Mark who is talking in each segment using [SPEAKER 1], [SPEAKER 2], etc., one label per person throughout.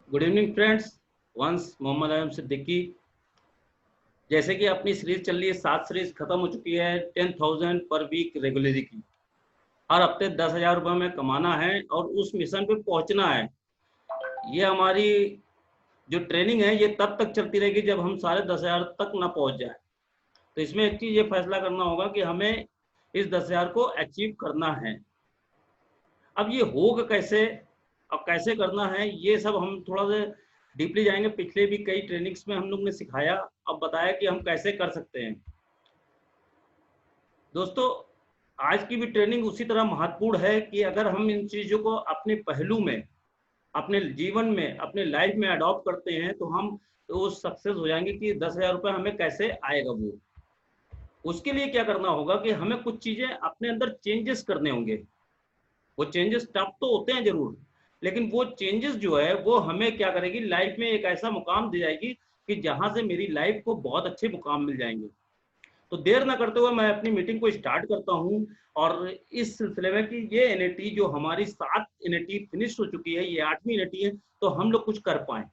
[SPEAKER 1] Good evening friends. वंस मोहम्मद आयम सिद्दीकी। जैसे कि अपनी सीरीज चल रही है, 7 सीरीज खत्म हो चुकी है। 10,000 पर वीक रेगुलरी की। हर हफ्ते 10,000 रुपये में कमाना है और उस मिशन पे पहुंचना है। ये हमारी जो ट्रेनिंग है ये तब तक चलती रहेगी जब हम साढ़े 10,000 तक ना पहुंच जाए। तो इसमें एक चीज़ ये फैसला करना होगा कि हमें इस 10,000 को अचीव करना है। अब ये होगा कैसे और कैसे करना है, ये सब हम थोड़ा सा डीपली जाएंगे। पिछले भी कई ट्रेनिंग्स में हम लोग ने सिखाया, अब बताया कि हम कैसे कर सकते हैं। दोस्तों, आज की भी ट्रेनिंग उसी तरह महत्वपूर्ण है कि अगर हम इन चीज़ों को अपने पहलू में, अपने जीवन में, अपने लाइफ में अडॉप्ट करते हैं तो हम तो सक्सेस हो जाएंगे कि 10,000 रुपये हमें कैसे आएगा। वो उसके लिए क्या करना होगा कि हमें कुछ चीज़ें अपने अंदर चेंजेस करने होंगे। वो चेंजेस टफ तो होते हैं जरूर, लेकिन वो चेंजेस जो है वो हमें क्या करेगी, लाइफ में एक ऐसा मुकाम दे जाएगी कि जहां से मेरी लाइफ को बहुत अच्छे मुकाम मिल जाएंगे। तो देर ना करते हुए मैं अपनी मीटिंग को स्टार्ट करता हूं। और इस सिलसिले में कि ये एनएटी जो हमारी 7 एनएटी फिनिश हो चुकी है, ये 8वीं एनएटी है, तो हम लोग कुछ कर पाए।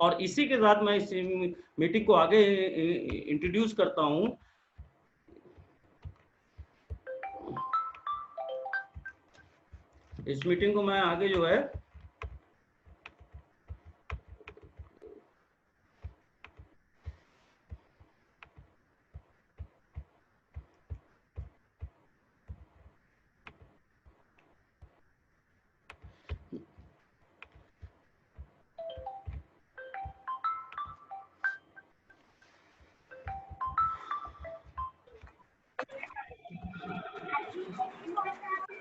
[SPEAKER 1] और इसी के साथ मैं इस मीटिंग को आगे इंट्रोड्यूस करता हूं। इस मीटिंग को मैं आगे जो है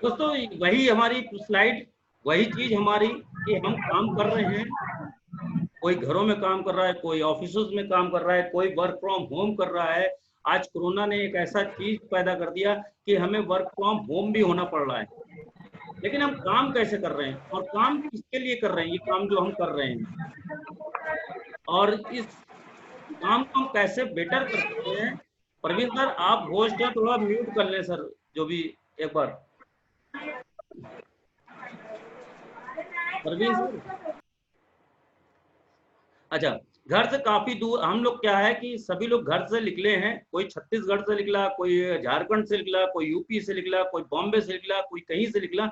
[SPEAKER 1] दोस्तों, वही हमारी स्लाइड, वही चीज हमारी कि हम काम कर रहे हैं। कोई घरों में काम कर रहा है, कोई ऑफिस में काम कर रहा है, कोई वर्क फ्रॉम होम कर रहा है। आज कोरोना ने एक ऐसा चीज पैदा कर दिया कि हमें वर्क फ्रॉम होम भी होना पड़ रहा है। लेकिन हम काम कैसे कर रहे हैं और काम किसके लिए कर रहे हैं, ये काम जो हम कर रहे हैं, और इस काम को हम कैसे बेटर कर सकते हैं। प्रवीण सर, आप होस्ट हैं, थोड़ा म्यूट कर लें सर, जो भी एक बार। प्रवीण सर, अच्छा। घर से काफी दूर हम लोग, क्या है कि सभी लोग घर से निकले हैं। कोई छत्तीसगढ़ से निकला, कोई झारखंड से निकला, कोई यूपी से निकला, कोई बॉम्बे से निकला, कोई कहीं से निकला।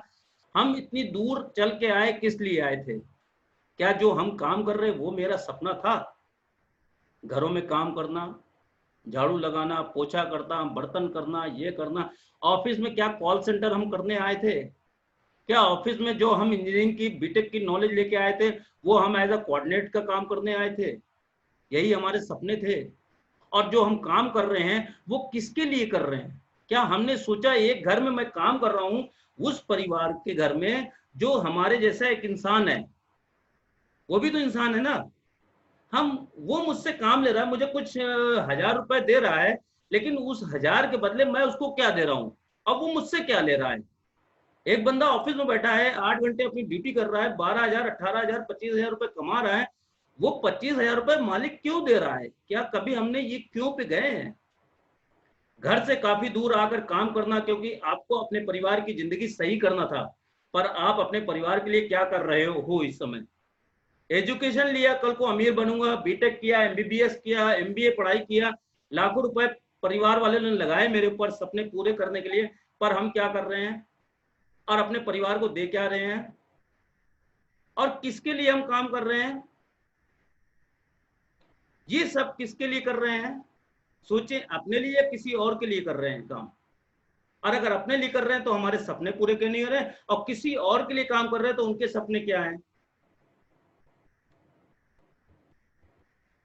[SPEAKER 1] हम इतनी दूर चल के आए, किस लिए आए थे? क्या जो हम काम कर रहे हैं वो मेरा सपना था? घरों में काम करना, झाड़ू लगाना, पोछा करना, बर्तन करना, ये करना। ऑफिस में क्या कॉल सेंटर हम करने आए थे? क्या ऑफिस में जो हम इंजीनियरिंग की बीटेक की नॉलेज लेके आए थे वो हम एज अ कोऑर्डिनेट का काम करने आए थे? यही हमारे सपने थे। और जो हम काम कर रहे हैं वो किसके लिए कर रहे हैं? क्या हमने सोचा एक घर में मैं काम कर रहा हूं, उस परिवार के घर में जो हमारे जैसा एक इंसान है, वो भी तो इंसान है ना। हम वो मुझसे काम ले रहा है, मुझे कुछ 1,000 रुपए दे रहा है, लेकिन उस 1,000 के बदले मैं उसको क्या दे रहा हूँ, अब वो मुझसे क्या ले रहा है? एक बंदा ऑफिस में बैठा है, 8 घंटे अपनी ड्यूटी कर रहा है, 12,000, 18,000, 25,000 रुपए कमा रहा है। वो 25,000 रुपए मालिक क्यों दे रहा है? क्या कभी हमने ये क्यों पे गए हैं? घर से काफी दूर आकर काम करना, क्योंकि आपको अपने परिवार की जिंदगी सही करना था। पर आप अपने परिवार के लिए क्या कर रहे हो इस समय? एजुकेशन लिया, कल को अमीर बनूंगा, बीटेक किया, एमबीबीएस किया, एमबीए पढ़ाई किया, लाखों रुपए परिवार वाले ने लगाए मेरे ऊपर सपने पूरे करने के लिए। पर हम क्या कर रहे हैं और अपने परिवार को दे क्या रहे हैं और किसके लिए हम काम कर रहे हैं? ये सब किसके लिए कर रहे हैं? सोचें, अपने लिए या किसी और के लिए कर रहे हैं काम? और अगर अपने लिए कर रहे हैं तो हमारे सपने पूरे क्यों नहीं हो रहे हैं, और किसी और के लिए काम कर रहे हैं तो उनके सपने क्या हैं?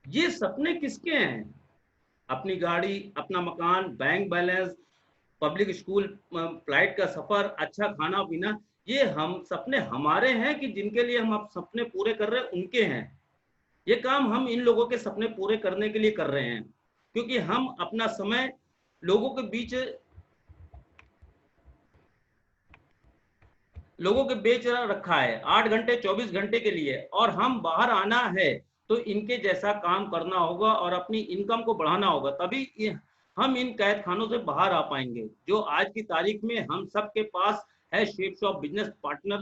[SPEAKER 1] ये सपने किसके हैं? अपनी गाड़ी, अपना मकान, bank balance, public school, flight का सफर, अच्छा खाना पीना, ये हम सपने हमारे हैं कि जिनके लिए हम अब सपने पूरे कर रहे हैं उनके हैं? ये काम हम इन लोगों के सपने पूरे करने के लिए कर रहे हैं, क्योंकि हम अपना समय लोगों के बीच रखा है 8 घंटे 24 घंटे के लिए, और हम बाहर आना है तो इनके जैसा काम करना होगा और अपनी इनकम को बढ़ाना होगा, तभी हम इन कैद खानों से बाहर आ पाएंगे। जो आज की तारीख में हम सबके पास है, shape shop business partner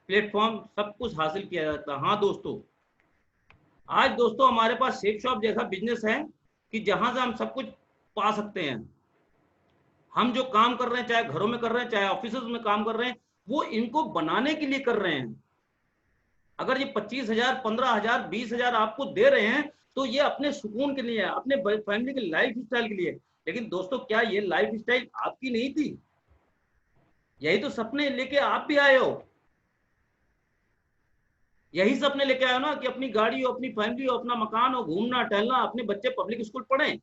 [SPEAKER 1] platform, सब कुछ हासिल किया जाता है। हाँ दोस्तों, आज दोस्तों हमारे पास शेप शॉप जैसा बिजनेस है कि जहां से हम सब कुछ पा सकते हैं। हम जो काम कर रहे हैं, चाहे घरों में कर रहे हैं, चाहे ऑफिस में काम कर रहे हैं, वो इनको बनाने के लिए कर रहे हैं। अगर ये 25,000, 15,000, 20,000 आपको दे रहे हैं तो ये अपने सुकून के लिए है, अपने फैमिली के लाइफ स्टाइल के लिए। लेकिन दोस्तों क्या ये लाइफ स्टाइल आपकी नहीं थी? यही तो सपने लेके आप भी आए हो। यही सपने लेके आए हो ना कि अपनी गाड़ी हो, अपनी फैमिली हो, अपना मकान हो, घूमना टहलना, अपने बच्चे पब्लिक स्कूल पढ़ें।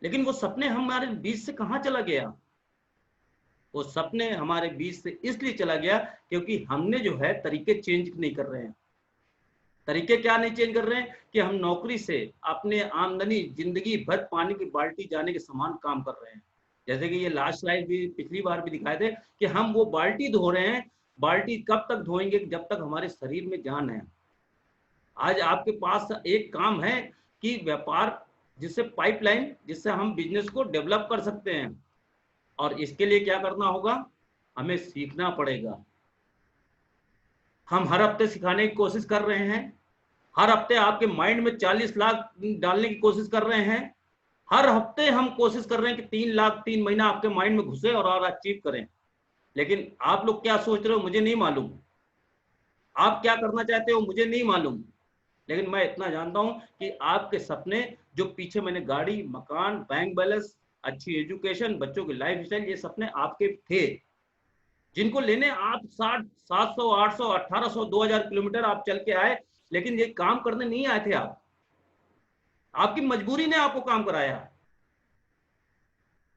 [SPEAKER 1] लेकिन वो सपने हमारे बीच से कहां चला गया? वो सपने हमारे बीच से इसलिए चला गया क्योंकि हमने जो है तरीके चेंज नहीं कर रहे हैं। तरीके क्या नहीं चेंज कर रहे हैं कि हम नौकरी से अपने आमदनी जिंदगी भर पानी की बाल्टी जाने के समान काम कर रहे हैं। जैसे कि ये लास्ट स्लाइड भी पिछली बार भी दिखाए थे कि हम वो बाल्टी धो रहे हैं। बाल्टी कब तक धोएंगे? जब तक हमारे शरीर में जान है। आज आपके पास एक काम है कि व्यापार, जिससे पाइपलाइन, जिससे हम बिजनेस को डेवलप कर सकते हैं। और इसके लिए क्या करना होगा? हमें सीखना पड़ेगा। हम हर हफ्ते सिखाने की कोशिश कर रहे हैं। हर हफ्ते आपके माइंड में 40 लाख डालने की कोशिश कर रहे हैं। हर हफ्ते हम कोशिश कर रहे हैं कि 3 लाख 3 महीना आपके माइंड में घुसे और अचीव करें। लेकिन आप लोग क्या सोच रहे हो मुझे नहीं मालूम। आप क्या करना चाहते हो मुझे नहीं मालूम। लेकिन मैं इतना जानता हूं कि आपके सपने, जो पीछे मैंने गाड़ी, मकान, बैंक बैलेंस, अच्छी एजुकेशन, बच्चों की लाइफ स्टाइल, ये सपने आपके थे, जिनको लेने आप 60, 700, 800, 1800, 2000 किलोमीटर आप चल के आए। लेकिन ये काम करने नहीं आए थे आप, आपकी मजबूरी ने आपको काम कराया।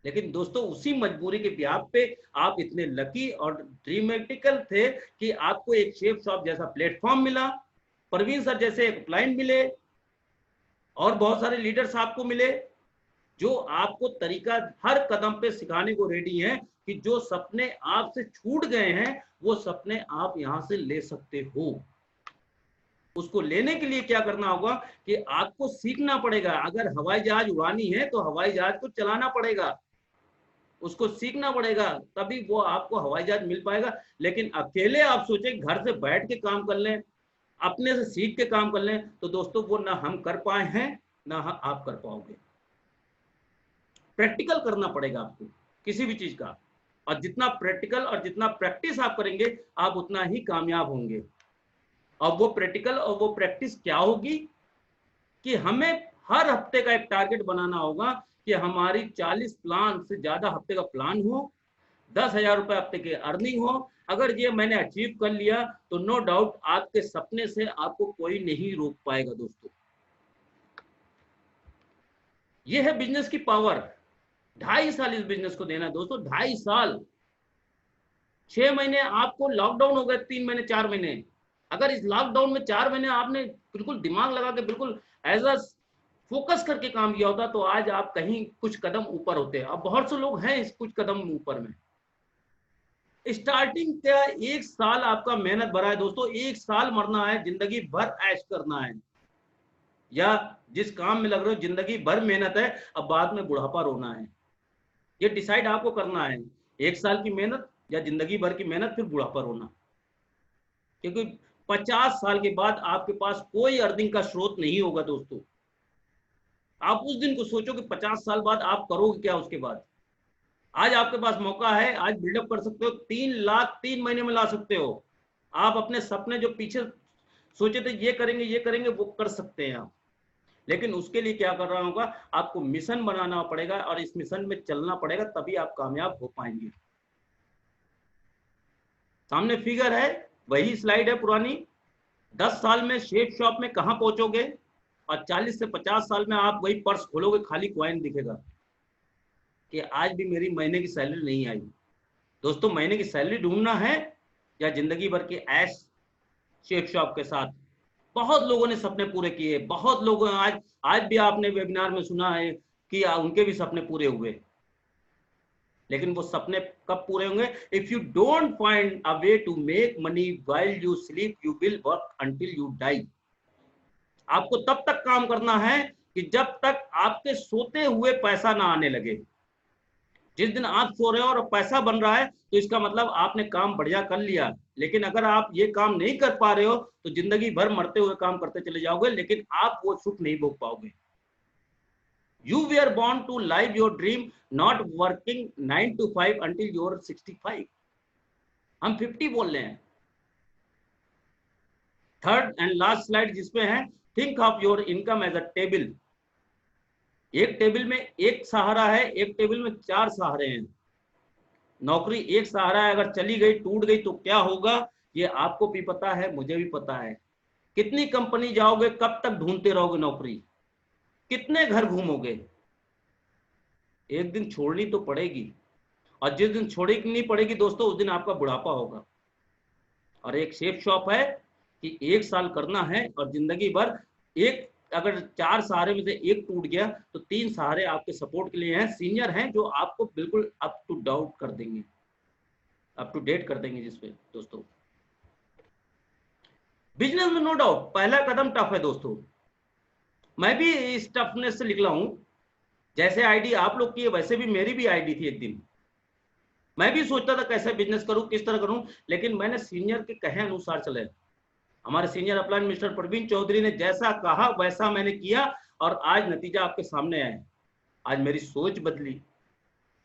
[SPEAKER 1] लेकिन दोस्तों उसी मजबूरी के ब्याह पे आप इतने लकी और ड्रीमेटिकल थे कि आपको एक शेप शॉप जैसा प्लेटफॉर्म मिला, प्रवीण सर जैसे एक क्लाइंट मिले, और बहुत सारे लीडर्स आपको मिले जो आपको तरीका हर कदम पे सिखाने को रेडी हैं कि जो सपने आपसे छूट गए हैं वो सपने आप यहां से ले सकते हो। उसको लेने के लिए क्या करना होगा कि आपको सीखना पड़ेगा। अगर हवाई जहाज उड़ानी है तो हवाई जहाज को चलाना पड़ेगा, उसको सीखना पड़ेगा, तभी वो आपको हवाई जहाज मिल पाएगा। लेकिन अकेले आप सोचे घर से बैठ के काम कर लें, अपने से सीख के काम कर लें, तो दोस्तों वो ना हम कर पाए हैं ना आप कर पाओगे। प्रैक्टिकल करना पड़ेगा आपको किसी भी चीज का, और जितना प्रैक्टिकल और जितना प्रैक्टिस आप करेंगे आप उतना ही कामयाब होंगे। और वो प्रैक्टिकल और वो प्रैक्टिस क्या होगी कि हमें हर हफ्ते का एक टारगेट बनाना होगा कि हमारी 40 प्लान से ज्यादा हफ्ते का प्लान हो, 10,000 रुपए हफ्ते की अर्निंग हो। अगर ये मैंने अचीव कर लिया तो नो डाउट आपके सपने से आपको कोई नहीं रोक पाएगा। दोस्तों ये है बिजनेस की पावर। 2.5 साल इस बिजनेस को देना है दोस्तों, 2.5 साल। 6 महीने आपको लॉकडाउन हो गए, 3 महीने 4 महीने। अगर इस लॉकडाउन में 4 महीने आपने बिल्कुल दिमाग लगा के बिल्कुल एज अ फोकस करके काम किया होता तो आज आप कहीं कुछ कदम ऊपर होते। अब बहुत से लोग हैं इस कुछ कदम ऊपर में। स्टार्टिंग का 1 साल आपका मेहनत भरा है दोस्तों। 1 साल मरना है, जिंदगी भर ऐश करना है, या जिस काम में लग रहे हो जिंदगी भर मेहनत है, अब बाद में बुढ़ापा रोना है। ये डिसाइड आपको करना है, 1 साल की मेहनत या जिंदगी भर की मेहनत फिर बुढ़ापा रोना। क्योंकि 50 साल के बाद आपके पास कोई अर्निंग का स्रोत नहीं होगा दोस्तों। आप उस दिन को सोचो कि 50 साल बाद आप करोगे क्या उसके बाद। आज आपके पास मौका है, आज बिल्डअप कर सकते हो, 3 लाख 3 महीने में ला सकते हो। आप अपने सपने जो पीछे सोचे थे ये करेंगे ये करेंगे, वो कर सकते हैं आप। लेकिन उसके लिए क्या करना होगा, आपको मिशन बनाना पड़ेगा और इस मिशन में चलना पड़ेगा, तभी आप कामयाब हो पाएंगे। सामने फिगर है, वही स्लाइड है पुरानी। 10 साल में शेप शॉप में कहां पहुंचोगे, और 40 से 50 साल में आप वही पर्स खोलोगे, खाली कॉइन दिखेगा कि आज भी मेरी महीने की सैलरी नहीं आई। दोस्तों महीने की सैलरी ढूंढना है या जिंदगी भर के ऐश शेप शॉप के साथ? बहुत लोगों ने सपने पूरे किए, बहुत लोगों आज भी आपने वेबिनार में सुना है कि उनके भी सपने पूरे हुए। लेकिन वो सपने कब पूरे होंगे? If you don't find a way to make money while you sleep you will work until you die. आपको तब तक काम करना है कि जब तक आपके सोते हुए पैसा ना आने लगे। जिस दिन आप सो रहे हो और पैसा बन रहा है तो इसका मतलब आपने काम बढ़िया कर लिया। लेकिन अगर आप ये काम नहीं कर पा रहे हो तो जिंदगी भर मरते हुए काम करते चले जाओगे, लेकिन आप वो सुख नहीं भोग पाओगे। You were born to live your dream, not working 9 to 5 until you're 65। हम 50 बोल रहे हैं। थर्ड एंड लास्ट स्लाइड जिसपे है, think of your income as a table. एक टेबल में एक सहारा है, एक टेबल में 4 सहारे हैं। नौकरी एक सहारा है, अगर चली गई, टूट गई तो क्या होगा, ये आपको भी पता है, मुझे भी पता है। कितनी कंपनी जाओगे, कब तक ढूंढते रहोगे नौकरी, कितने घर घूमोगे, एक दिन छोड़नी तो पड़ेगी। और जिस दिन छोड़नी पड़ेगी दोस्तों, उस दिन आपका बुढ़ापा होगा। और एक सेफ शॉप है कि 1 साल करना है और जिंदगी भर एक, अगर 4 सहारे में से एक टूट गया तो 3 सहारे आपके सपोर्ट के लिए हैं, सीनियर हैं जो आपको बिल्कुल अप टू डाउट कर देंगे, अप टू डेट कर देंगे। जिसपे दोस्तों बिजनेस में नो डाउट पहला कदम टफ है दोस्तों। मैं भी इस टफनेस से निकला हूं। जैसे आईडी आप लोग की है वैसे भी मेरी भी आईडी थी। एक दिन मैं भी सोचता था कैसे बिजनेस करूं, किस तरह करूं, लेकिन मैंने सीनियर के कहे अनुसार चले। हमारे senior upline mister Praveen Chaudhary ने जैसा कहा वैसा मैंने किया और आज नतीजा आपके सामने आया। आज मेरी सोच बदली,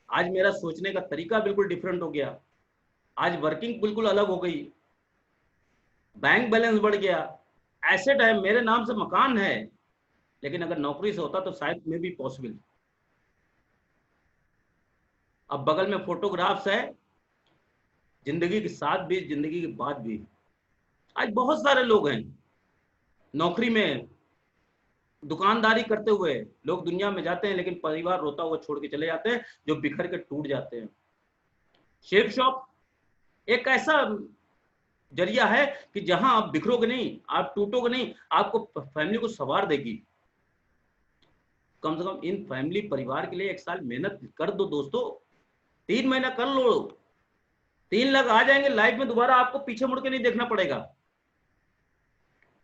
[SPEAKER 1] आज मेरा सोचने का तरीका बिल्कुल डिफरेंट हो गया, आज वर्किंग बिल्कुल अलग हो गई, बैंक बैलेंस बढ़ गया, एसेट है, मेरे नाम से मकान है। लेकिन अगर नौकरी से होता तो शायद में भी पॉसिबल। अब बगल में फोटोग्राफ्स है, जिंदगी के साथ भी जिंदगी के बाद भी। आज बहुत सारे लोग हैं नौकरी में, दुकानदारी करते हुए लोग दुनिया में जाते हैं, लेकिन परिवार रोता हुआ छोड़ के चले जाते हैं, जो बिखर के टूट जाते हैं। शेप शॉप एक ऐसा जरिया है कि जहां आप बिखरोगे नहीं, आप टूटोगे नहीं, आपको फैमिली को संवार देगी। कम से कम इन फैमिली परिवार के लिए 1 साल मेहनत कर दो दोस्तों, 3 महीना कर लो, 3 लाख आ जाएंगे लाइफ में, दोबारा आपको पीछे मुड़ के नहीं देखना पड़ेगा।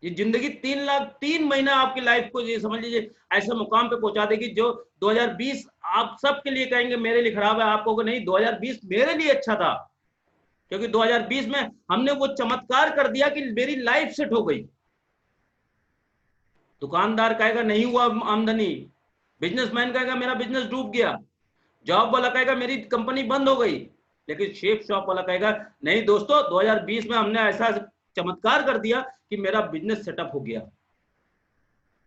[SPEAKER 1] ये जिंदगी 3 लाख 3 महीना आपकी लाइफ को ये समझ लीजिए ऐसे मुकाम पे पहुंचा देगी जो 2020 आप सबके लिए कहेंगे मेरे लिए खराब है, आप कहोगे नहीं 2020 मेरे लिए अच्छा था, क्योंकि 2020 में हमने वो चमत्कार कर दिया कि मेरी लाइफ सेट हो गई। दुकानदार कहेगा नहीं हुआ आमदनी, बिजनेसमैन कहेगा मेरा बिजनेस डूब गया, जॉब वाला कहेगा मेरी कंपनी बंद हो गई, लेकिन शेप शॉप वाला कहेगा नहीं दोस्तों 2020 में हमने ऐसा चमत्कार कर दिया कि मेरा बिजनेस सेटअप हो गया।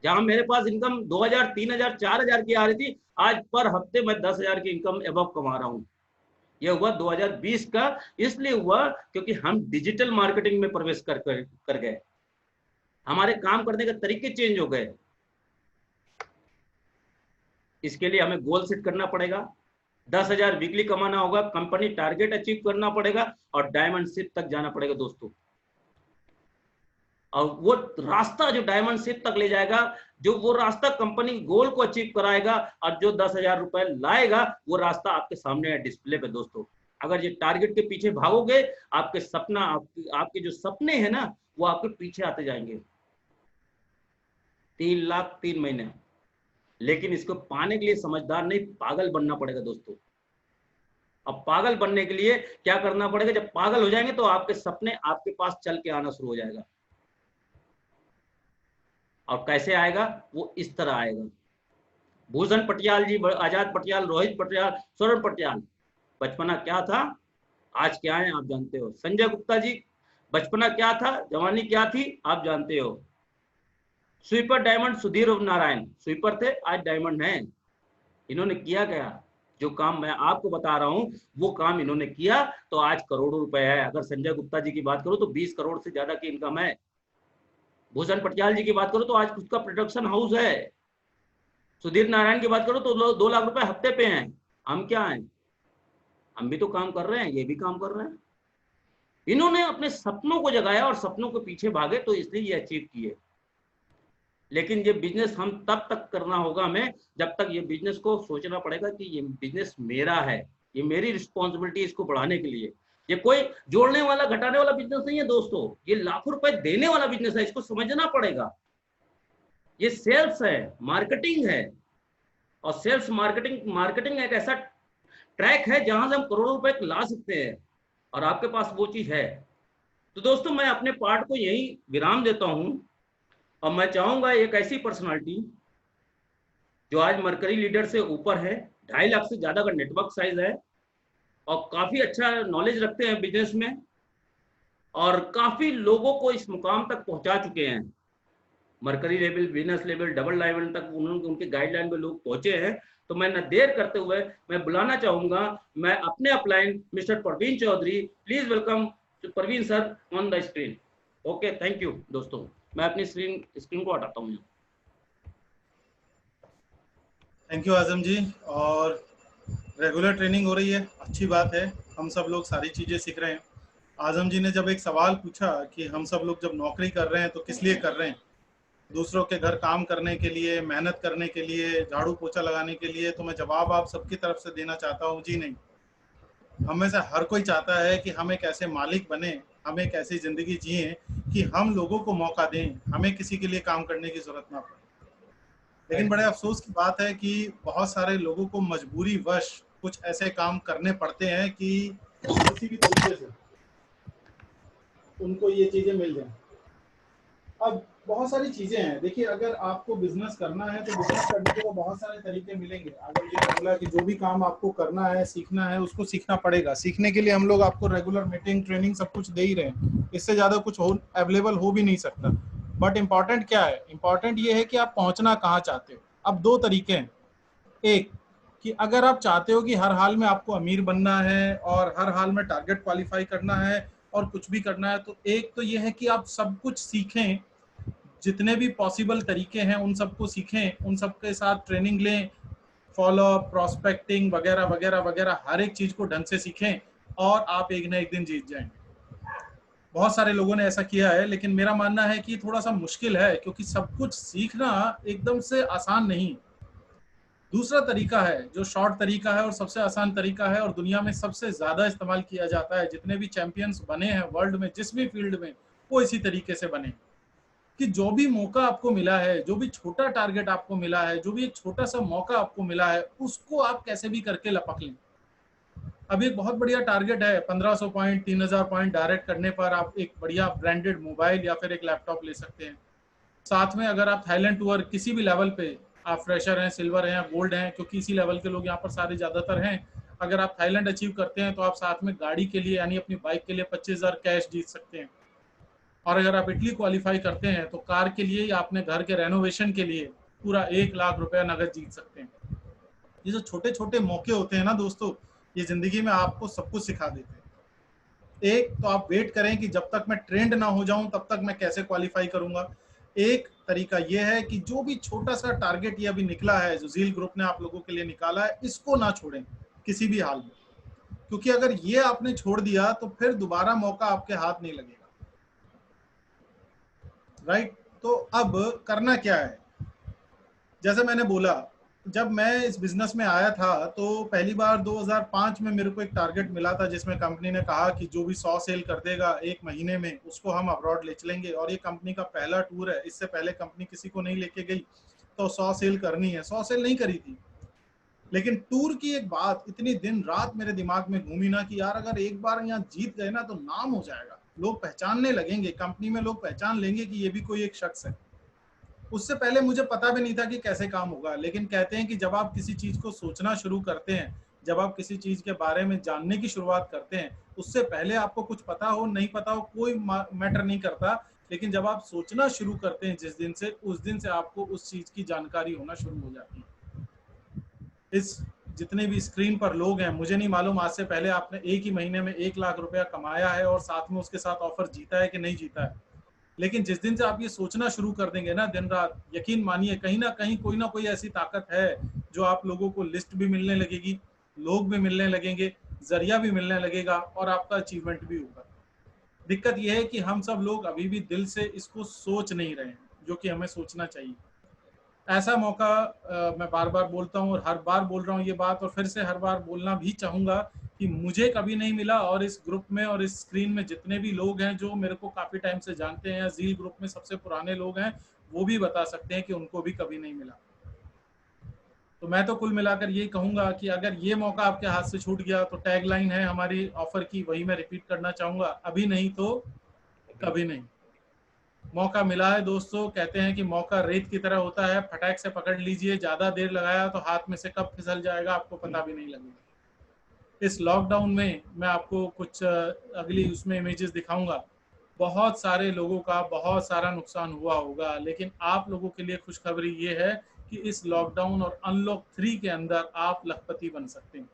[SPEAKER 1] जहां मेरे पास इनकम 2000, 3000, 4000 की आ रही थी, आज पर हफ्ते मैं 10,000 की इनकम एबव कमा रहा हूं। यह हुआ 2020 का, इसलिए हुआ क्योंकि हम डिजिटल मार्केटिंग में प्रवेश कर गए, हमारे काम करने के तरीके चेंज हो गए। इसके लिए हमें गोल सेट करना पड़ेगा, 10,000 वीकली कमाना होगा, कंपनी टारगेट अचीव करना पड़ेगा और डायमंड शिप तक जाना पड़ेगा दोस्तों। और वो रास्ता जो डायमंड शिप तक ले जाएगा, जो वो रास्ता कंपनी गोल को अचीव कराएगा और जो 10,000 रुपए लाएगा, वो रास्ता आपके सामने है डिस्प्ले पे दोस्तों। अगर ये टारगेट के पीछे भागोगे, आपके सपना आपके जो सपने हैं ना, वो आपके पीछे आते जाएंगे। 3 लाख 3 महीने, लेकिन इसको पाने के लिए समझदार नहीं, पागल बनना पड़ेगा दोस्तों। अब पागल बनने के लिए क्या करना पड़ेगा, जब पागल हो जाएंगे तो आपके सपने आपके पास चल के आना शुरू हो जाएगा। और कैसे आएगा, वो इस तरह आएगा। भूषण पटियाल जी, आजाद पटियाल, रोहित पटियाल, स्वर्ण पटियाल, बचपना क्या था आज क्या है आप जानते हो। संजय गुप्ता जी, बचपना क्या था जवानी क्या थी आप जानते हो। Sweeper diamond Sudhir Narayan, sweeper थे आज डायमंड हैं। इन्होंने किया गया जो काम मैं आपको बता रहा हूं, वो काम इन्होंने किया तो आज करोड़ों रुपए है। अगर संजय गुप्ता जी की बात करो तो 20 करोड़ से ज्यादा की इनकम है। भूषण पटियाल जी की बात करो तो आज उसका प्रोडक्शन हाउस है। सुधीर नारायण की बात करो तो 2 लाख रुपए हफ्ते पे हैं। हम क्या हैं, हम भी तो काम कर रहे हैं, ये भी काम कर रहे हैं। इन्होंने अपने सपनों को जगाया और सपनों के पीछे भागे तो इसलिए ये अचीव किए। लेकिन ये बिजनेस हम तब तक करना होगा हमें जब तक ये बिजनेस को सोचना पड़ेगा कि ये बिजनेस मेरा है, ये मेरी रिस्पॉन्सिबिलिटी इसको बढ़ाने के लिए। ये कोई जोड़ने वाला घटाने वाला बिजनेस नहीं है दोस्तों, ये लाखों रुपए देने वाला बिजनेस है, इसको समझना पड़ेगा। ये सेल्स है, मार्केटिंग है। और सेल्स मार्केटिंग एक ऐसा ट्रैक है जहां से हम करोड़ों रुपए ला सकते हैं, और आपके पास वो चीज है। तो दोस्तों मैं अपने पार्ट को यही विराम देता हूं, और मैं चाहूंगा एक ऐसी पर्सनालिटी जो आज मरकरी लीडर से ऊपर है, 2.5 लाख से ज्यादा का नेटवर्क साइज है, और काफी अच्छा नॉलेज रखते हैं बिजनेस में, और काफी लोगों को इस मुकाम तक पहुंचा चुके हैं, mercury level, business level, double level तक उनके गाइडलाइन में लोग पहुंचे हैं। तो मैं न देर करते हुए मैं बुलाना चाहूंगा, मैं अपने upline mister Parveen Chaudhary, please welcome Parveen sir on the screen. Okay, thank you दोस्तों, मैं अपनी स्क्रीन को हटाता हूँ।
[SPEAKER 2] Thank you Azam ji. और रेगुलर ट्रेनिंग हो रही है, अच्छी बात है, हम सब लोग सारी चीज़ें सीख रहे हैं। आजम जी ने जब एक सवाल पूछा कि हम सब लोग जब नौकरी कर रहे हैं तो किस लिए कर रहे हैं, दूसरों के घर काम करने के लिए, मेहनत करने के लिए, झाड़ू पोछा लगाने के लिए, तो मैं जवाब आप सबकी तरफ से देना चाहता हूँ, जी नहीं। हम में से हर कोई चाहता है कि हम एक ऐसे मालिक बने, हम एक ऐसी ज़िंदगी जिए कि हम लोगों को मौका दें, हमें किसी के लिए काम करने की ज़रूरत ना पड़े। लेकिन बड़े अफसोस की बात है कि बहुत सारे लोगों को मजबूरी वश कुछ ऐसे काम करने पड़ते हैं कि किसी भी तरीके से उनको ये चीज़ें मिल जाएं। अब बहुत सारी चीज़ें हैं, देखिए अगर आपको बिजनेस करना है तो बिजनेस करने के तो बहुत सारे तरीके मिलेंगे। अगर ये बोला कि जो भी काम आपको करना है, सीखना है, उसको सीखना पड़ेगा। सीखने के लिए हम लोग आपको रेगुलर मीटिंग, ट्रेनिंग सब कुछ दे ही रहे हैं, इससे ज़्यादा कुछ हो अवेलेबल हो भी नहीं सकता। बट इम्पॉर्टेंट क्या है? इम्पॉर्टेंट ये है कि आप पहुंचना कहाँ चाहते हो। अब दो तरीके हैं, एक कि अगर आप चाहते हो कि हर हाल में आपको अमीर बनना है और हर हाल में टारगेट क्वालिफाई करना है और कुछ भी करना है, तो एक तो ये है कि आप सब कुछ सीखें, जितने भी पॉसिबल तरीके हैं उन सबको सीखें, उन सबके साथ ट्रेनिंग लें, फॉलोअप, प्रॉस्पेक्टिंग वगैरह वगैरह वगैरह, हर एक चीज को ढंग से सीखें और आप एक ना एक दिन जीत जाएंगे। बहुत सारे लोगों ने ऐसा किया है, लेकिन मेरा मानना है कि थोड़ा सा मुश्किल है, क्योंकि सब कुछ सीखना एकदम से आसान नहीं। दूसरा तरीका है जो शॉर्ट तरीका है और सबसे आसान तरीका है, और दुनिया में सबसे ज्यादा इस्तेमाल किया जाता है, जितने भी चैंपियंस बने हैं वर्ल्ड में जिस भी फील्ड में, वो इसी तरीके से बने कि जो भी मौका आपको मिला है, जो भी छोटा टारगेट आपको मिला है, जो भी एक छोटा सा मौका आपको मिला है, उसको आप कैसे भी करके लपक लें। अब एक बहुत बढ़िया टारगेट है 1500 पॉइंट, 3000 पॉइंट डायरेक्ट करने पर आप एक बढ़िया ब्रांडेड मोबाइल या फिर एक लैपटॉप ले सकते हैं। साथ में अगर आप थाईलैंड टूर किसी भी लेवल पे, आप फ्रेशर हैं, सिल्वर हैं, गोल्ड हैं, क्योंकि इसी लेवल के लोग यहाँ पर सारे ज्यादातर हैं, अगर आप थाईलैंड अचीव करते हैं तो आप साथ में गाड़ी के लिए यानी अपनी बाइक के लिए 25,000 कैश जीत सकते हैं। और अगर आप इटली क्वालिफाई करते हैं तो कार के लिए या अपने घर के रेनोवेशन के लिए पूरा 1 लाख रुपया नगद जीत सकते हैं। ये जो छोटे छोटे मौके होते हैं ना दोस्तों, ये जिंदगी में आपको सब कुछ सिखा देते हैं। एक तो आप वेट करें कि जब तक मैं ट्रेंड ना हो जाऊं तब तक मैं कैसे क्वालिफाई करूंगा। एक तरीका यह है कि जो भी छोटा सा टारगेट ये अभी निकला है, जो ज़ील ग्रुप ने आप लोगों के लिए निकाला है, इसको ना छोड़ें किसी भी हाल में, क्योंकि अगर ये आपने छोड़ दिया तो फिर दोबारा मौका आपके हाथ नहीं लगेगा। राइट? तो अब करना क्या है? जैसे मैंने बोला, जब मैं इस बिजनेस में आया था तो पहली बार 2005 में मेरे को एक टारगेट मिला था, जिसमें कंपनी ने कहा कि जो भी 100 सेल कर देगा 1 महीने में, उसको हम अब्रॉड ले चलेंगे। और ये कंपनी का पहला टूर है, इससे पहले कंपनी किसी को नहीं लेके गई, तो 100 सेल करनी है। 100 सेल नहीं करी थी, लेकिन टूर की एक बात इतनी दिन रात मेरे दिमाग में घूमी ना कि यार अगर एक बार यहाँ जीत गए ना तो नाम हो जाएगा, लोग पहचानने लगेंगे, कंपनी में लोग पहचान लेंगे कि ये भी कोई एक शख्स है। उससे पहले मुझे पता भी नहीं था कि कैसे काम होगा, लेकिन कहते हैं कि जब आप किसी चीज को सोचना शुरू करते हैं, जब आप किसी चीज के बारे में जानने की शुरुआत करते हैं, उससे पहले आपको कुछ पता हो नहीं पता हो कोई मैटर नहीं करता, लेकिन जब आप सोचना शुरू करते हैं जिस दिन से, उस दिन से आपको उस चीज की जानकारी होना शुरू हो जाती है। इस जितने भी स्क्रीन पर लोग हैं, मुझे नहीं मालूम आज से पहले आपने एक ही महीने में 1 लाख रुपया कमाया है और साथ में उसके साथ ऑफर जीता है कि नहीं जीता है। लेकिन जिस दिन से आप ये सोचना शुरू कर देंगे ना दिन रात, यकीन मानिए कहीं ना कोई ऐसी ताकत है जो आप लोगों को लिस्ट भी मिलने लगेगी, लोग भी मिलने लगेंगे, जरिया भी मिलने लगेगा और आपका अचीवमेंट भी होगा। दिक्कत यह है कि हम सब लोग अभी भी दिल से इसको सोच नहीं रहे हैं, जो कि हमें सोचना चाहिए। ऐसा मौका मैं बार बार बोलता हूँ और हर बार बोल रहा हूँ ये बात, और फिर से हर बार बोलना भी चाहूंगा कि मुझे कभी नहीं मिला, और इस ग्रुप में और इस स्क्रीन में जितने भी लोग हैं जो मेरे को काफी टाइम से जानते हैं, ज़ील ग्रुप में सबसे पुराने लोग हैं, वो भी बता सकते हैं कि उनको भी कभी नहीं मिला। तो मैं तो कुल मिलाकर यही कहूंगा कि अगर ये मौका आपके हाथ से छूट गया तो टैगलाइन है हमारी ऑफर की, वही मैं रिपीट करना चाहूंगा, अभी नहीं तो कभी नहीं। मौका मिला है दोस्तों, कहते हैं कि मौका रेत की तरह होता है, फटाक से पकड़ लीजिए, ज्यादा देर लगाया तो हाथ में से कब फिसल जाएगा आपको पता भी नहीं लगेगा। इस लॉकडाउन में मैं आपको कुछ अगली उसमें इमेजेस दिखाऊंगा। बहुत सारे लोगों का बहुत सारा नुकसान हुआ होगा, लेकिन आप लोगों के लिए खुशखबरी ये है कि इस लॉकडाउन और अनलॉक 3 के अंदर आप लखपति बन सकते हैं।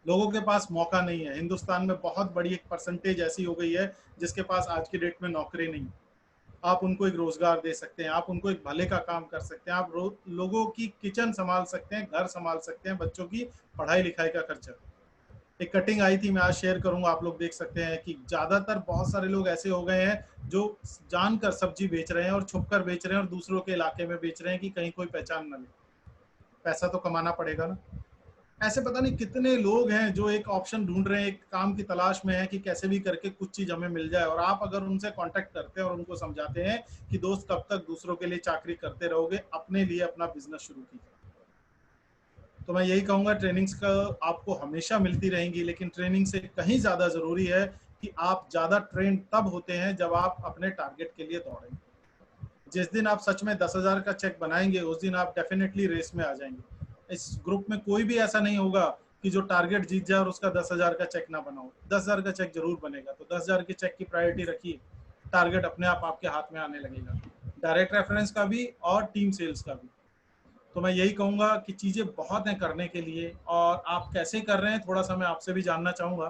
[SPEAKER 2] लोगों के पास मौका नहीं है। हिंदुस्तान में बहुत बड़ी एक परसेंटेज ऐसी हो गई है जिसके पास आज की डेट में नौकरी नहीं। आप उनको एक रोजगार दे सकते हैं, आप उनको एक भले का काम कर सकते हैं, आप लोगों की किचन संभाल सकते हैं, घर संभाल सकते हैं, बच्चों की पढ़ाई लिखाई का खर्चा। एक कटिंग आई थी, मैं आज शेयर करूंगा, आप लोग देख सकते हैं कि ज्यादातर बहुत सारे लोग ऐसे हो गए हैं जो जानकर सब्जी बेच रहे हैं और छुपकर बेच रहे हैं और दूसरों के इलाके में बेच रहे हैं कि कहीं कोई पहचान ना ले। पैसा तो कमाना पड़ेगा ना। ऐसे पता नहीं कितने लोग हैं जो एक ऑप्शन ढूंढ रहे हैं, एक काम की तलाश में है कि कैसे भी करके कुछ चीज हमें मिल जाए। और आप अगर उनसे कांटेक्ट करते हैं और उनको समझाते हैं कि दोस्त कब तक दूसरों के लिए चाकरी करते रहोगे, अपने लिए अपना बिजनेस शुरू कीजिए। तो मैं यही कहूंगा, ट्रेनिंग्स का आपको हमेशा मिलती रहेंगी, लेकिन ट्रेनिंग से कहीं ज्यादा जरूरी है कि आप ज्यादा ट्रेन तब होते हैं जब आप अपने टारगेट के लिए दौड़ेंगे। जिस दिन आप सच में 10,000 का चेक बनाएंगे उस दिन आप डेफिनेटली रेस में आ जाएंगे। इस ग्रुप में कोई भी ऐसा नहीं होगा कि जो टारगेट जीत जाए और उसका 10,000 का चेक ना बनाओ। 10,000 का चेक जरूर बनेगा, तो 10,000 के चेक की प्रायोरिटी रखिए, टारगेट अपने आप आपके हाथ में आने लगेगा, डायरेक्ट रेफरेंस का भी और टीम सेल्स का भी। तो मैं यही कहूंगा कि चीजें बहुत हैं करने के लिए, और आप कैसे कर रहे हैं थोड़ा सा मैं आपसे भी जानना चाहूंगा।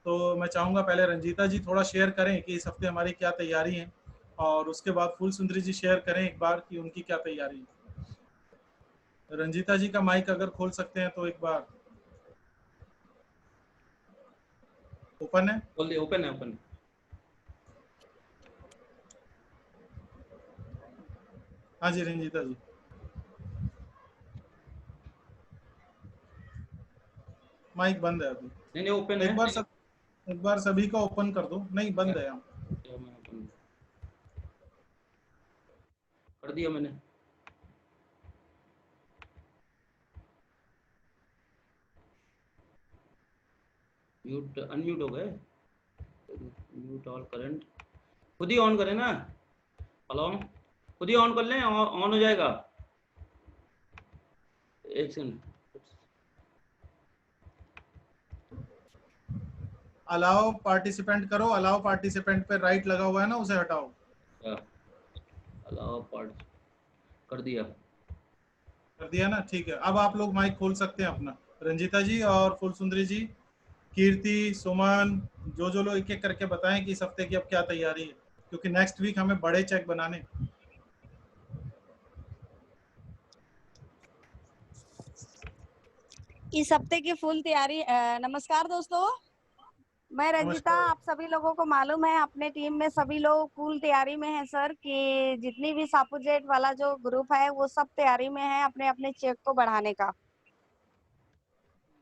[SPEAKER 2] तो मैं चाहूंगा पहले रंजीता जी थोड़ा शेयर करें कि इस हफ्ते हमारी क्या तैयारी है, और उसके बाद फूल सुंदरी जी शेयर करें एक बार कि उनकी क्या तैयारी है। रंजीता जी का माइक अगर खोल सकते हैं तो एक बार। ओपन है?
[SPEAKER 1] बोल दिया, ओपन है, ओपन है।
[SPEAKER 2] हाँ जी रंजीता जी। माइक बंद है अभी।
[SPEAKER 1] नहीं नहीं, ओपन है।
[SPEAKER 2] एक बार सभी का ओपन कर दो। नहीं, बंद है।
[SPEAKER 1] तो मैं open कर दिया मैंने। म्यूट अनम्यूट हो गए। म्यूट ऑल करंट, खुद ही ऑन करें ना। हेलो, खुद ही ऑन कर लें, ऑन हो जाएगा। एक सेकंड।
[SPEAKER 2] अलाउ पार्टिसिपेंट करो, अलाउ पार्टिसिपेंट पे राइट लगा हुआ है ना, उसे हटाओ।
[SPEAKER 1] अलाउ पार्ट कर दिया।
[SPEAKER 2] कर दिया ना, ठीक है। अब आप लोग माइक खोल सकते हैं अपना, रंजीता जी और फुल सुंदरी जी, कीर्ति, सुमन, जो लोग एक एक करके बताएं कि इस हफ्ते की अब क्या तैयारी है, क्योंकि नेक्स्ट वीक हमें बड़े चेक बनाने।
[SPEAKER 3] इस हफ्ते की फुल तैयारी। नमस्कार दोस्तों, मैं रंजिता।
[SPEAKER 2] नमस्कार।
[SPEAKER 3] आप सभी लोगों को मालूम है अपने टीम में सभी लोग फुल तैयारी में है सर, कि जितनी भी सापुजेट वाला जो ग्रुप है वो सब तैयारी में है अपने अपने चेक को बढ़ाने का,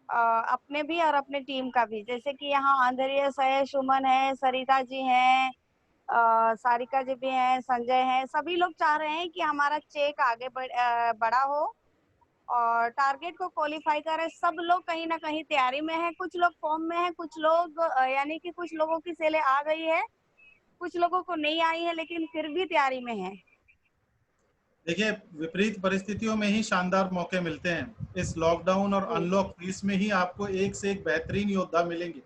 [SPEAKER 3] अपने भी और अपने टीम का भी। जैसे कि यहाँ आंद्रियस है, सुमन है, सरिता जी हैं, सारिका जी भी हैं, संजय है। सभी लोग चाह रहे हैं कि हमारा चेक आगे बड़ा हो और टारगेट को क्वालिफाई करें। सब लोग कहीं ना कहीं तैयारी में है, कुछ लोग फॉर्म में है, कुछ लोग यानी कि कुछ लोगों की सेलें आ गई है, कुछ लोगों को नहीं आई है, लेकिन फिर भी तैयारी में है।
[SPEAKER 2] देखिए, विपरीत परिस्थितियों में ही शानदार मौके मिलते हैं। इस लॉकडाउन और अनलॉक फीस में ही आपको एक से एक बेहतरीन योद्धा मिलेंगे,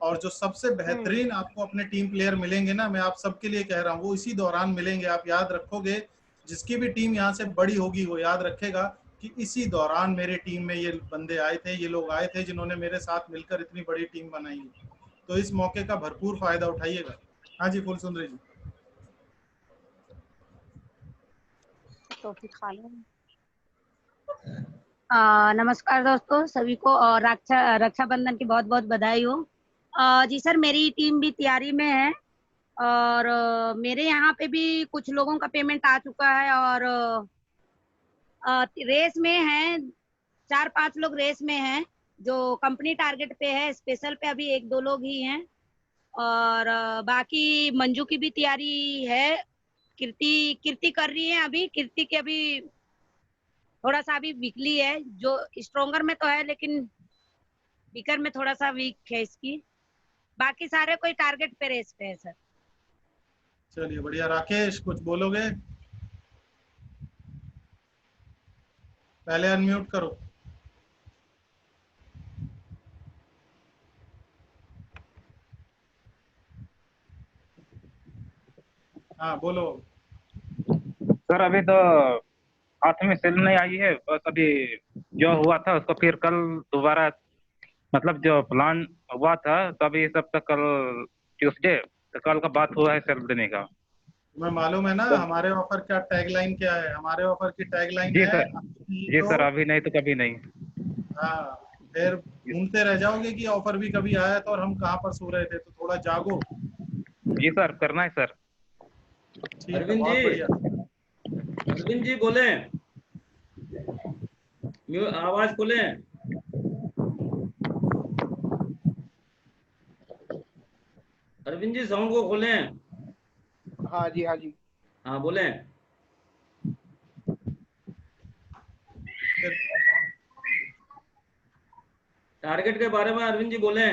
[SPEAKER 2] और जो सबसे बेहतरीन आपको अपने टीम प्लेयर मिलेंगे ना, मैं आप सबके लिए कह रहा हूँ, वो इसी दौरान मिलेंगे। आप याद रखोगे, जिसकी भी टीम यहाँ से बड़ी होगी वो याद रखेगा कि इसी दौरान मेरे टीम में ये बंदे आए थे, ये लोग आए थे जिन्होंने मेरे साथ मिलकर इतनी बड़ी टीम बनाई है। तो इस मौके का भरपूर फायदा उठाइएगा। हाँ जी फुल सुंदरी जी।
[SPEAKER 3] तो फिर खा लो।
[SPEAKER 4] नमस्कार दोस्तों सभी को, और रक्षाबंधन की बहुत बहुत बधाई हो। जी सर, मेरी टीम भी तैयारी में है, और मेरे यहाँ पे भी कुछ लोगों का पेमेंट आ चुका है, और रेस में हैं, 4-5 लोग रेस में हैं जो कंपनी टारगेट पे है। स्पेशल पे अभी 1-2 लोग ही हैं, और बाकी मंजू की भी तैयारी है। कीर्ति कर रही है, अभी कीर्ति के अभी थोड़ा सा अभी वीकली है, जो स्ट्रोंगर में तो है लेकिन वीकर में थोड़ा सा वीक है इसकी। बाकी सारे कोई टारगेट पे रेस पे है सर।
[SPEAKER 2] चलिए बढ़िया। राकेश कुछ बोलोगे? पहले अनम्यूट करो। हाँ बोलो।
[SPEAKER 5] सर अभी तो हाथ में सेल नहीं आई है, बस अभी जो हुआ था उसको फिर कल दोबारा, मतलब जो प्लान हुआ था तो अभी सब तक कल ट्यूसडे तो कल का बात हुआ है सेल देने का।
[SPEAKER 2] तुम्हें मालूम है ना
[SPEAKER 5] तो
[SPEAKER 2] हमारे ऑफर का टैगलाइन क्या है? हमारे ऑफर की टैगलाइन
[SPEAKER 5] जी
[SPEAKER 2] है
[SPEAKER 5] सर,
[SPEAKER 2] अभी
[SPEAKER 5] जी
[SPEAKER 2] तो।
[SPEAKER 5] सर, अभी नहीं तो कभी नहीं।
[SPEAKER 2] हाँ, फिर ढूंढते रह जाओगे कि ऑफर भी कभी आया था और हम कहाँ पर सो रहे थे, तो थोड़ा जागो।
[SPEAKER 5] जी सर, करना है सर।
[SPEAKER 2] ठीक है,
[SPEAKER 1] अरविंद
[SPEAKER 2] बहुत
[SPEAKER 1] जी,
[SPEAKER 2] बढ़िया।
[SPEAKER 1] अरविंद जी बोले, आवाज खोले। अरविंद जी साउंड को खोलें।
[SPEAKER 6] हाँ जी, हाँ जी।
[SPEAKER 1] हाँ बोले।
[SPEAKER 2] फिर
[SPEAKER 1] टारगेट के बारे में अरविंद जी बोले।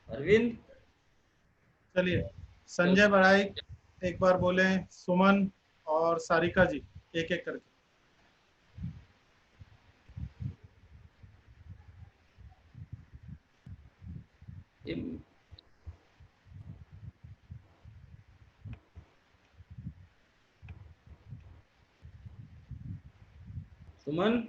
[SPEAKER 1] अरविंद।
[SPEAKER 2] चलिए, संजय बढ़ाई एक बार बोले, सुमन और सारिका जी एक एक करके।
[SPEAKER 1] सुमन।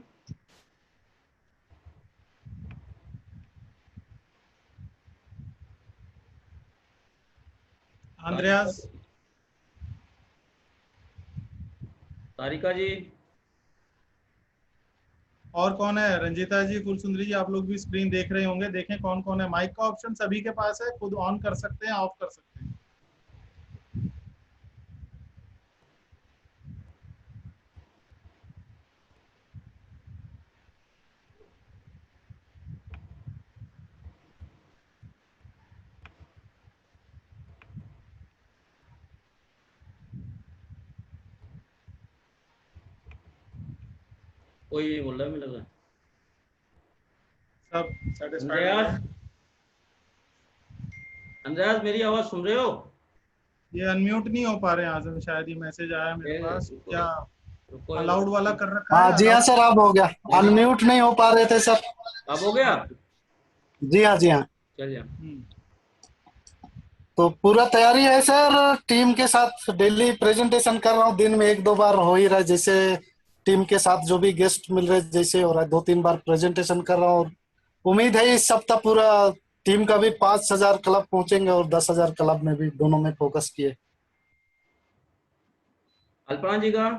[SPEAKER 2] आंद्रयास।
[SPEAKER 1] सारिका जी।
[SPEAKER 2] और कौन है? रंजीता जी, कुलसुंदरी जी, आप लोग भी स्क्रीन देख रहे होंगे, देखें कौन कौन है। माइक का ऑप्शन सभी के पास है, खुद ऑन कर सकते हैं, ऑफ कर सकते हैं।
[SPEAKER 1] कोई बोल रहा है, मुझे लग रहा है।
[SPEAKER 2] सब सेटिस्फाइड लग
[SPEAKER 1] अंद्रयास,
[SPEAKER 2] रहे हैं।
[SPEAKER 1] अंद्रयास मेरी आवाज सुन रहे हो?
[SPEAKER 2] ये अनम्यूट नहीं हो पा रहे हैं आजम, शायद ये मैसेज आया मेरे पास।
[SPEAKER 1] रुको,
[SPEAKER 2] क्या
[SPEAKER 1] रुको,
[SPEAKER 2] अलाउड वाला कर रखा
[SPEAKER 7] हाँ
[SPEAKER 2] है?
[SPEAKER 7] जी हाँ सर, अब हो गया। अनम्यूट नहीं हो पा रहे थे सर।
[SPEAKER 1] अब हो गया?
[SPEAKER 7] जी हाँ, जी हाँ।
[SPEAKER 1] चलिए।
[SPEAKER 7] तो पूरा तैयारी है सर। टीम के साथ डेली प्रेजेंटेशन कर रहा हूँ, दिन में 1-2 बार हो ही रहा है। जैसे टीम के साथ जो भी गेस्ट मिल रहे जैसे हो रहा है, 2-3 बार प्रेजेंटेशन कर रहा हूँ। उम्मीद है इस सप्ताह पूरा टीम का भी 5,000 क्लब पहुंचेंगे और 10,000 क्लब में भी, दोनों में फोकस किए।
[SPEAKER 1] अल्पना जी का?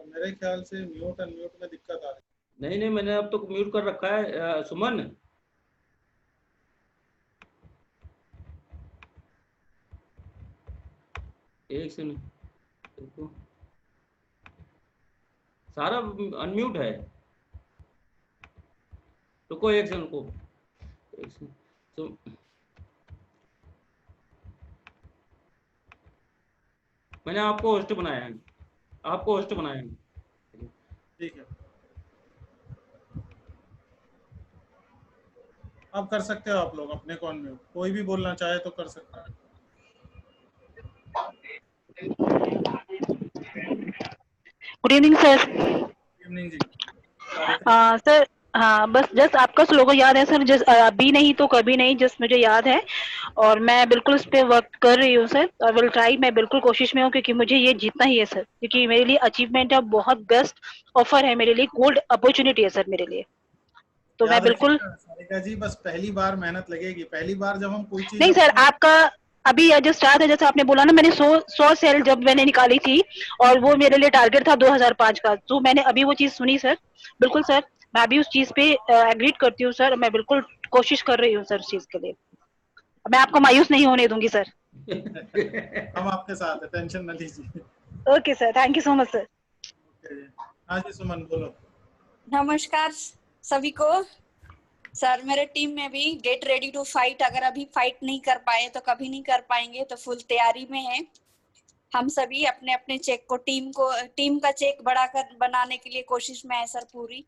[SPEAKER 2] मेरे ख्याल से म्यूट अनम्यूट में दिक्कत आ रही है।
[SPEAKER 1] नहीं नहीं, मैंने अब तो म्यूट कर रखा है। सुमन। एक सेकंड रुको, सारा अनम्यूट है। रुको एक सेकंड, रुको एक सेकंड। मैंने आपको होस्ट बनाया है, आपको होस्ट बनाया है।
[SPEAKER 2] ठीक है, अब कर सकते हो आप लोग अपने को अनम्यूट। कोई भी बोलना चाहे तो कर सकता है।
[SPEAKER 8] Good evening sir.
[SPEAKER 2] Good evening ji. Sarika.
[SPEAKER 8] Sir, हाँ बस जस्ट आपका स्लोगन याद है सर, जस्ट अभी नहीं तो कभी नहीं, जस्ट मुझे याद है और मैं बिल्कुल उस पर वर्क कर रही हूँ सर। आई विल ट्राई, मैं बिल्कुल कोशिश में हूँ क्योंकि मुझे ये जीतना ही है सर, क्योंकि मेरे लिए अचीवमेंट है, बहुत बेस्ट ऑफर है मेरे लिए, गोल्ड अपॉर्चुनिटी है सर मेरे लिए। तो मैं
[SPEAKER 2] याद
[SPEAKER 8] बिल्कुल,
[SPEAKER 2] रखिएगा सारिका जी, बस पहली बार मेहनत लगेगी। पहली बार जब हम कोई चीज
[SPEAKER 8] नहीं सर
[SPEAKER 2] अपनी
[SPEAKER 8] आपका अभी जस्ट याद है, जैसे आपने बोला ना, मैंने 100 सेल जब मैंने निकाली थी और वो मेरे लिए टारगेट था 2005 का, तो मैंने अभी वो चीज सुनी सर। बिल्कुल सर, मैं अभी उस चीज पे एग्रीड करती हूँ सर, मैं बिल्कुल कोशिश कर रही हूँ सर उस चीज के लिए। मैं आपको मायूस नहीं होने दूंगी सर।
[SPEAKER 2] हम आपके साथ है, टेंशन न लीजिए।
[SPEAKER 8] Okay sir, thank you so much sir.
[SPEAKER 2] हाँ जी सुमन बोलो।
[SPEAKER 9] नमस्कार सभी को। सर मेरे टीम में भी गेट रेडी टू फाइट, अगर अभी फाइट नहीं कर पाए तो कभी नहीं कर पाएंगे, तो फुल तैयारी में है। हम सभी अपने अपने चेक को टीम का चेक बढ़ाकर बनाने के लिए कोशिश में है सर पूरी।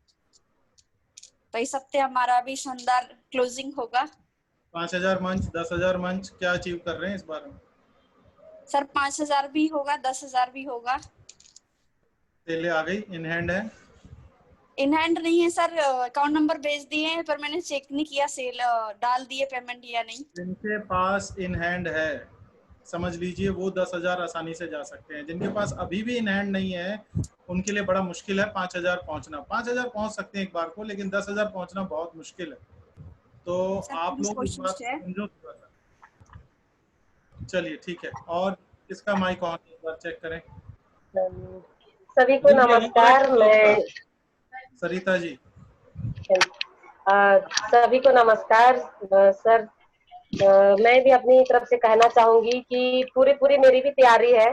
[SPEAKER 9] तो इस हफ्ते हमारा भी शानदार क्लोजिंग होगा।
[SPEAKER 2] 5000 मंच, 10,000 मंच क्या अचीव कर रहे हैं इस बार में?
[SPEAKER 9] सर 5000 भी होगा, 10,000 भी होगा।
[SPEAKER 2] सेल आ गई, इन हैंड है?
[SPEAKER 9] इन हैंड नहीं है सर, अकाउंट नंबर भेज दिए हैं पर मैंने चेक नहीं किया सेल डाल दिए पेमेंट या नहीं।
[SPEAKER 2] जिनके पास इन हैंड है समझ लीजिए वो 10,000 आसानी से जा सकते हैं। जिनके पास अभी भी इन हैंड नहीं है उनके लिए बड़ा मुश्किल है 5,000 पहुंचना। 5,000 पहुंच सकते हैं एक बार को, लेकिन 10,000 पहुंचना बहुत मुश्किल है। तो आप लोग इस बात समझो थोड़ा सा। चलिए ठीक है, और किसका माइक ऑन एक बार चेक करें।
[SPEAKER 10] सभी को नमस्कार। मैं
[SPEAKER 2] सरिता जी।
[SPEAKER 10] सभी को नमस्कार। सर मैं भी अपनी तरफ से कहना चाहूंगी कि पूरी मेरी भी तैयारी है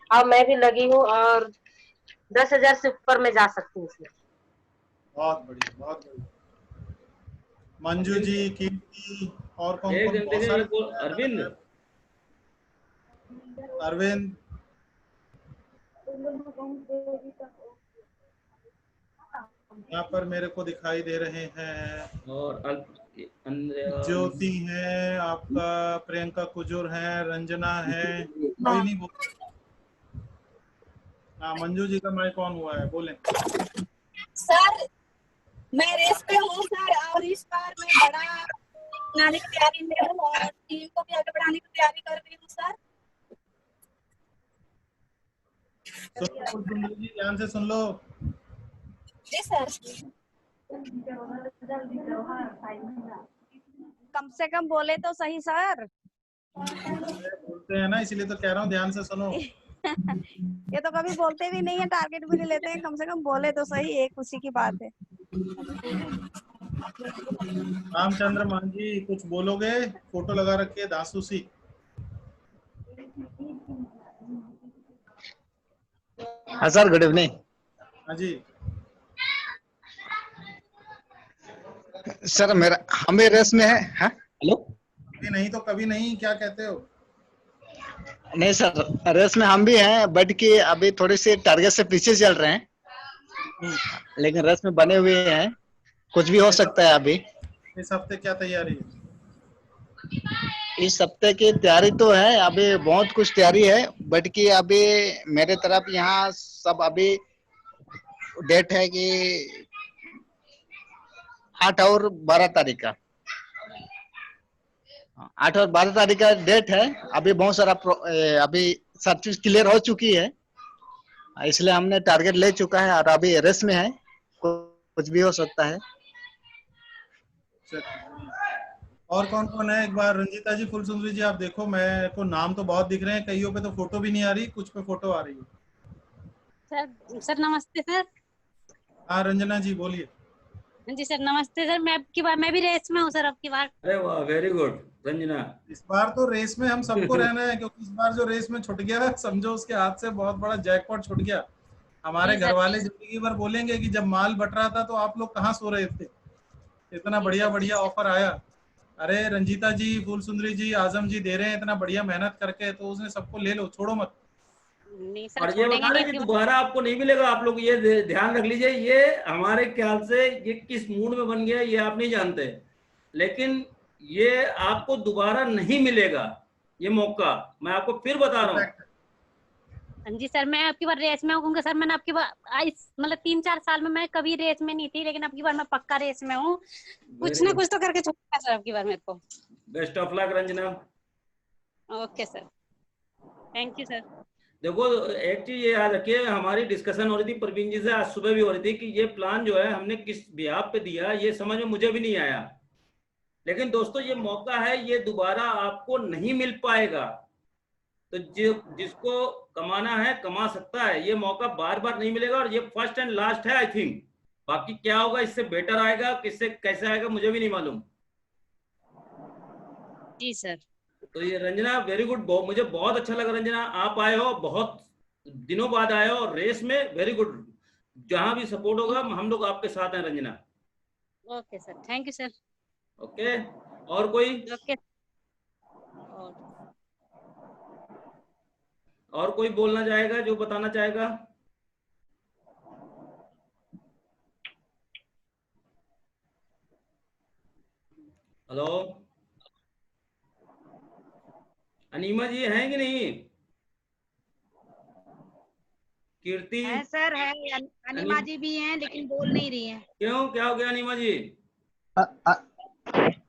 [SPEAKER 10] और मैं भी लगी हूँ और 10,000 से ऊपर में जा सकती हूँ इसमें।
[SPEAKER 2] बहुत बढ़िया, बहुत बढ़िया। मंजू जी, कीर्ति और कौन कौन? अरविंद यहाँ पर मेरे को दिखाई दे रहे हैं,
[SPEAKER 1] और
[SPEAKER 2] ज्योति है आपका, प्रियंका कुजूर है, रंजना है, कोई नहीं बोल। हाँ मंजू जी का माइक ऑन हुआ है, बोलें।
[SPEAKER 9] सर मैं रेस पे हूँ सर, और इस बार मैं बड़ा बनाने की तैयारी में हूँ और टीम को भी आगे बढ़ाने की तैयारी कर रही हूँ सर।
[SPEAKER 2] सुन लो जी, ध्यान से सुन लो।
[SPEAKER 9] जी सर।
[SPEAKER 3] कम से कम बोले तो सही सर।
[SPEAKER 2] बोलते हैं ना, इसलिए तो कह रहा हूँ ध्यान से सुनो।
[SPEAKER 3] ये तो कभी बोलते भी नहीं है, टारगेट भी नहीं लेते हैं, कम से कम बोले तो सही, एक खुशी की बात है।
[SPEAKER 2] रामचंद्र मान जी कुछ बोलोगे? फोटो लगा रखी है दासू सी।
[SPEAKER 11] हाँ सर, गुड इवनिंग।
[SPEAKER 2] हाँ जी
[SPEAKER 11] सर मेरा हमें रेस में है। हाँ हेलो।
[SPEAKER 2] कभी नहीं तो कभी नहीं, क्या कहते हो?
[SPEAKER 11] नहीं सर, रेस में हम भी हैं, बट कि अभी थोड़ी सी टारगेट से पीछे चल रहे हैं, लेकिन रेस में बने हुए हैं, कुछ भी हो सकता है। अभी
[SPEAKER 2] इस हफ्ते क्या तैयारी है?
[SPEAKER 11] इस हफ्ते की तैयारी तो है, अभी बहुत कुछ तैयारी है, बट कि अभी मेरे तरफ यहाँ सब अभी डेट है कि 8 और 12 तारीख का, 8 और 12 तारीख का डेट है। अभी बहुत सारा अभी सब चीज क्लियर हो चुकी है, इसलिए हमने टारगेट ले चुका है और अभी रेस में है, कुछ भी हो सकता है।
[SPEAKER 2] और कौन कौन है? एक बार रंजीता जी, फुल सुंदरी जी, आप देखो, मेरे को नाम तो बहुत दिख रहे हैं, कईयों पे तो फोटो भी नहीं आ रही, कुछ पे फोटो आ रही है।
[SPEAKER 4] सर नमस्ते सर।
[SPEAKER 2] हाँ रंजना जी बोलिए।
[SPEAKER 4] जी सर नमस्ते सर। मैं भी रेस में हूँ सर अब की बार।
[SPEAKER 1] अरे वाह, वेरी गुड रंजना।
[SPEAKER 2] इस बार तो रेस में हम सबको रहना है, क्योंकि इस बार जो रेस में छूट गया समझो उसके हाथ से बहुत बड़ा जैकपॉट छूट गया। हमारे घर वाले जिंदगी भर बोलेंगे कि जब माल बट रहा था तो आप लोग कहाँ सो रहे थे, इतना बढ़िया बढ़िया ऑफर आया। अरे रंजीता जी, फूल सुंदरी जी, आजम जी दे रहे हैं इतना बढ़िया मेहनत करके, तो उसने सबको ले लो, छोड़ो मत।
[SPEAKER 4] नहीं सर,
[SPEAKER 1] और ये बता रहे कि दोबारा आपको नहीं मिलेगा। आप लोग ये ध्यान रख लीजिए, ये हमारे ख्याल से ये किस मूड में बन गया ये आप नहीं जानते, लेकिन ये आपको दोबारा नहीं मिलेगा ये मौका, मैं आपको फिर बता रहा हूँ।
[SPEAKER 4] जी सर, मैं आपकी बार रेस में हूँ सर। मैंने आपकी बार मतलब 3-4 साल में मैं कभी रेस में नहीं थी, लेकिन आपकी बार मैं पक्का रेस में हूँ। कुछ ना कुछ तो करके छोड़ूंगा सर आपकी बार मेरे को।
[SPEAKER 1] Best of luck Ranjana.
[SPEAKER 4] Okay sir, thank you sir.
[SPEAKER 1] देखो एक चीज ये याद रखिए, हमारी डिस्कशन हो रही थी परवीन जी से आज सुबह भी हो रही थी कि ये प्लान जो है हमने किस बिहाफ पे दिया, ये समझ में मुझे भी नहीं आया, लेकिन दोस्तों ये मौका है, ये दोबारा आपको नहीं मिल पाएगा। तो जिसको कमाना है कमा सकता है, ये मौका बार बार नहीं मिलेगा और ये फर्स्ट एंड लास्ट है आई थिंक। बाकी क्या होगा, इससे बेटर आएगा, किससे कैसे आएगा मुझे भी नहीं मालूम।
[SPEAKER 4] जी सर।
[SPEAKER 1] तो ये रंजना वेरी गुड, मुझे बहुत अच्छा लगा रंजना, आप आए हो, बहुत दिनों बाद आए हो रेस में, वेरी गुड। जहां भी सपोर्ट होगा हम लोग आपके साथ हैं Ranjana.
[SPEAKER 4] Okay sir, thank you sir.
[SPEAKER 1] Okay, और कोई?
[SPEAKER 4] ओके,
[SPEAKER 1] और कोई बोलना चाहेगा, जो बताना चाहेगा? हेलो, अनीमा जी हैं कि नहीं? कीर्ति
[SPEAKER 4] है सर, है। अनिमा जी भी हैं लेकिन बोल नहीं रही हैं।
[SPEAKER 1] क्यों, क्या हो गया अनीमा जी?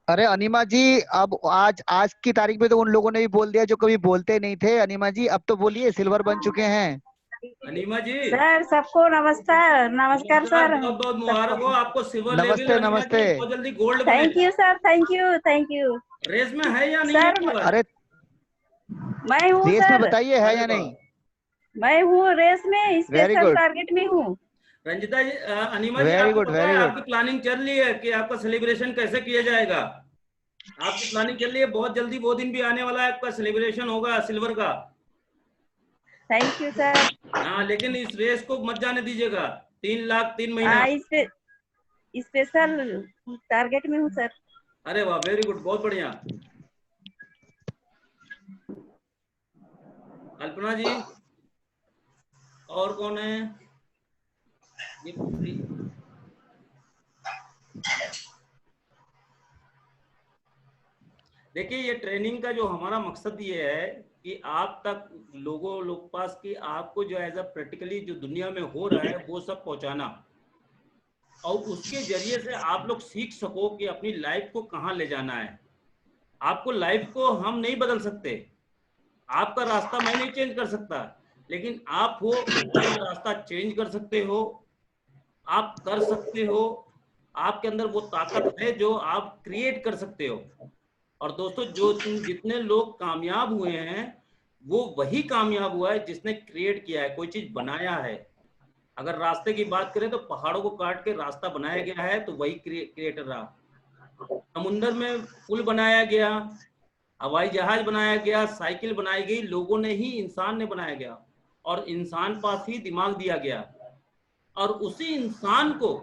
[SPEAKER 11] अरे अनिमा जी, अब आज की तारीख में तो उन लोगों ने भी बोल दिया जो कभी बोलते नहीं थे। अनिमा जी अब तो बोलिए, सिल्वर बन चुके हैं।
[SPEAKER 1] अनीमा जी
[SPEAKER 12] सर सबको नमस्कार, नमस्कार सर।
[SPEAKER 1] बहुत बहुत मुबारक हो आपको सिल्वर लेवल।
[SPEAKER 11] नमस्ते
[SPEAKER 1] अनीमा
[SPEAKER 11] नमस्ते।
[SPEAKER 1] जी बहुत जल्दी gold
[SPEAKER 12] thank you sir, thank you, thank you.
[SPEAKER 1] Race में है या नहीं
[SPEAKER 12] सर,
[SPEAKER 1] है?
[SPEAKER 11] अरे
[SPEAKER 12] मैं हूँ
[SPEAKER 11] रेस
[SPEAKER 12] सर।
[SPEAKER 11] में बताइए है या नहीं?
[SPEAKER 12] मैं हूँ रेस में,
[SPEAKER 11] वेरी
[SPEAKER 12] स्पेशल
[SPEAKER 11] गुड,
[SPEAKER 12] टारगेट में हूँ।
[SPEAKER 1] रंजिता जी, अनीमा जी
[SPEAKER 11] वेरी
[SPEAKER 1] आपको
[SPEAKER 11] गुड,
[SPEAKER 1] पता
[SPEAKER 11] वेरी
[SPEAKER 1] है
[SPEAKER 11] गुड।
[SPEAKER 1] आपकी प्लानिंग चल रही है कि आपका सेलिब्रेशन कैसे किया जाएगा? आपकी प्लानिंग चल रही है, बहुत जल्दी वो दिन भी आने वाला है, आपका सेलिब्रेशन होगा सिल्वर का।
[SPEAKER 12] Thank you sir.
[SPEAKER 1] हाँ, लेकिन इस रेस को मत जाने दीजिएगा। 3 लाख 3 महीना।
[SPEAKER 12] स्पेशल टारगेट में हूँ सर।
[SPEAKER 1] अरे वाह, वेरी गुड, बहुत बढ़िया। कल्पना जी, और कौन है? ये देखिए, ये ट्रेनिंग का जो हमारा मकसद ये है कि आप तक लोग पास की आपको जो एज अ प्रैक्टिकली जो दुनिया में हो रहा है वो सब पहुंचाना, और उसके जरिए से आप लोग सीख सको कि अपनी लाइफ को कहाँ ले जाना है। आपको लाइफ को हम नहीं बदल सकते, आपका रास्ता मैं नहीं चेंज कर सकता, लेकिन आप हो अपना रास्ता चेंज कर सकते हो, आप कर सकते हो। आपके अंदर वो ताकत है जो आप क्रिएट कर सकते हो। और दोस्तों, जो जितने लोग कामयाब हुए हैं वो वही कामयाब हुआ है जिसने क्रिएट किया है, कोई चीज बनाया है। अगर रास्ते की बात करें तो पहाड़ों को काट के रास्ता बनाया गया है, तो वही क्रिएटर रहा। समुंदर में पुल बनाया गया, हवाई जहाज बनाया गया, साइकिल बनाई गई, लोगों ने ही, इंसान ने बनाया गया, और इंसान पास ही दिमाग दिया गया, और उसी इंसान को